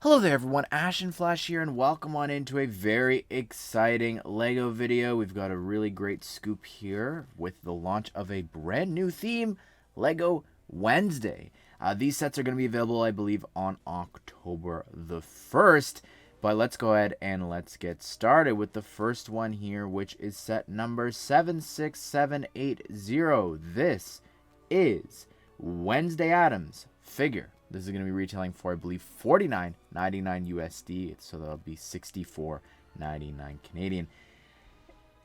Hello there everyone, Ashnflash here, and welcome on into a very exciting LEGO video. We've got a really great scoop here with the launch of a brand new theme, LEGO Wednesday. These sets are going to be available, I believe, on October the 1st. But let's go ahead and let's get started with the first one here, which is set number 76780. This is Wednesday Addams figure. This is going to be retailing for, I believe, $49.99 USD. So that'll be $64.99 Canadian.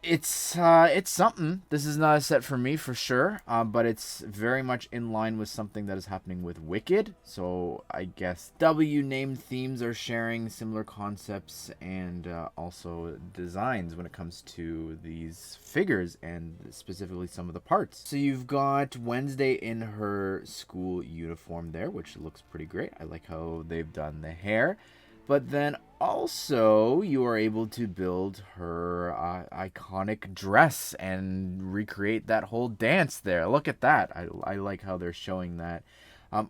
It's something. This is not a set for me for sure, but it's very much in line with something that is happening with Wicked. So I guess W named themes are sharing similar concepts and also designs when it comes to these figures and specifically some of the parts. So you've got Wednesday in her school uniform there, which looks pretty great. I like how they've done the hair. But then also you are able to build her iconic dress and recreate that whole dance there. Look at that. I like how they're showing that.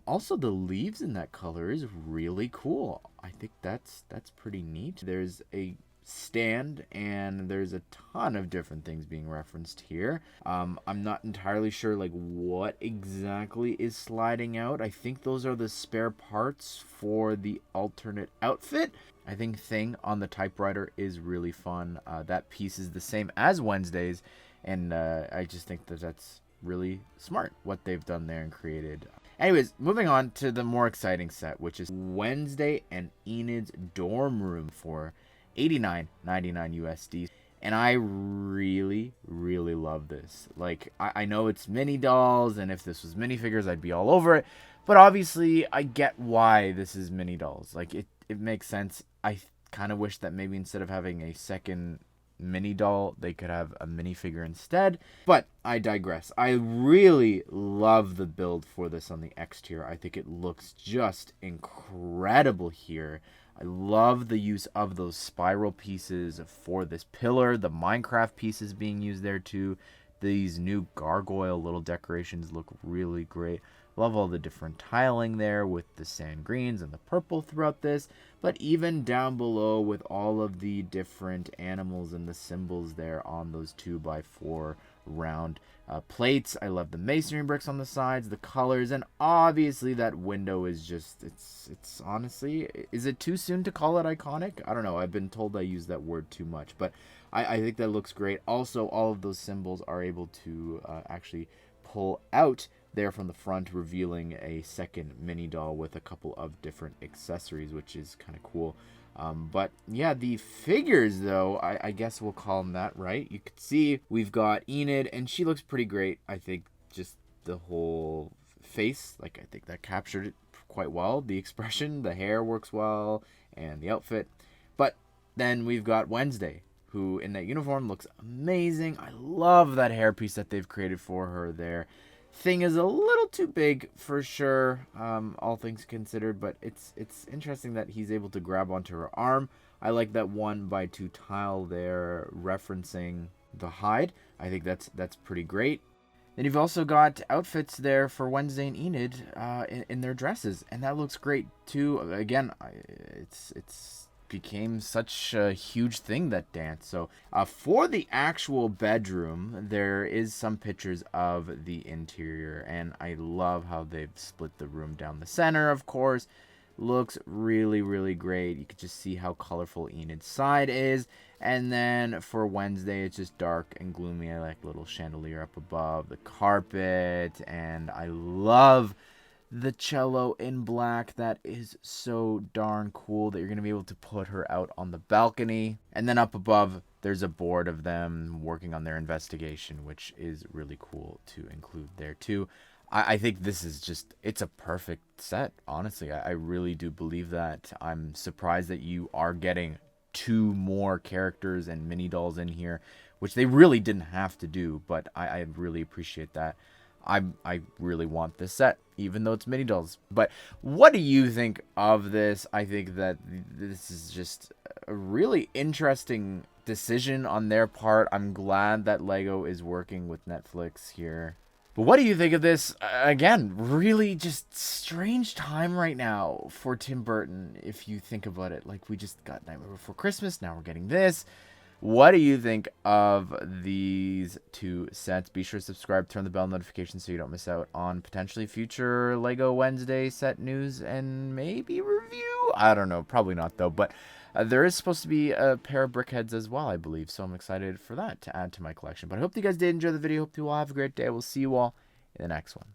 Also, the leaves in that color is really cool. I think that's pretty neat. There's a stand and there's a ton of different things being referenced here. I'm not entirely sure like what exactly is sliding out. I think those are the spare parts for the alternate outfit. I think Thing on the typewriter is really fun. That piece is the same as Wednesday's, and I just think that that's really smart what they've done there and created. Anyways, moving on to the more exciting set, which is Wednesday and Enid's dorm room for $89.99 USD. And I really love this. Like, I know it's mini dolls, and if this was minifigures, I'd be all over it. But obviously, I get why this is mini dolls. Like, it makes sense. I kind of wish that maybe instead of having a second mini doll, they could have a minifigure instead. But I digress. I really love the build for this on the exterior. I think it looks just incredible here. I love the use of those spiral pieces for this pillar. The Minecraft pieces being used there too. These new gargoyle little decorations look really great. Love all the different tiling there with the sand greens and the purple throughout this. But even down below with all of the different animals and the symbols there on those 2x4 round plates. I love the masonry bricks on the sides, the colors, and obviously that window is just, it's honestly, is it too soon to call it iconic? I don't know. I've been told I use that word too much, but I think that looks great. Also, all of those symbols are able to actually pull out there from the front, revealing a second mini doll with a couple of different accessories, which is kind of cool. But yeah, the figures though, I guess we'll call them that, right? You can see we've got Enid, and she looks pretty great. I think just the whole face, like I think that captured it quite well. The expression, the hair works well, and the outfit. But then we've got Wednesday, who in that uniform looks amazing. I love that hairpiece that they've created for her there. Thing is a little too big for sure, all things considered, but it's interesting that he's able to grab onto her arm. I like that 1x2 tile there referencing the hide. I think that's pretty great. Then you've also got outfits there for Wednesday and Enid in their dresses, and that looks great too. Again, it's became such a huge thing, that dance. So for the actual bedroom, there is some pictures of the interior, and I love how they've split the room down the center. Of course, looks really great. You can just see how colorful Enid's side is. And then for Wednesday, it's just dark and gloomy. I like little chandelier up above, the carpet, and I love the cello in black. That is so darn cool that you're going to be able to put her out on the balcony. And then up above, there's a board of them working on their investigation, which is really cool to include there too. I think this is just, it's a perfect set, honestly. I really do believe that. I'm surprised that you are getting 2 more characters and mini dolls in here, which they really didn't have to do, but I really appreciate that. I really want this set, even though it's mini dolls. But what do you think of this? I think that this is just a really interesting decision on their part. I'm glad that LEGO is working with Netflix here. But what do you think of this? Again, really just strange time right now for Tim Burton, if you think about it. Like, we just got Nightmare Before Christmas, now we're getting this. What do you think of these two sets? Be sure to subscribe, turn the bell notifications so you don't miss out on potentially future Lego Wednesday set news and maybe review. I don't know, probably not though, but there is supposed to be a pair of Brickheads as well, I believe, so I'm excited for that to add to my collection. But I hope you guys did enjoy the video. Hope you all have a great day. We'll see you all in the next one.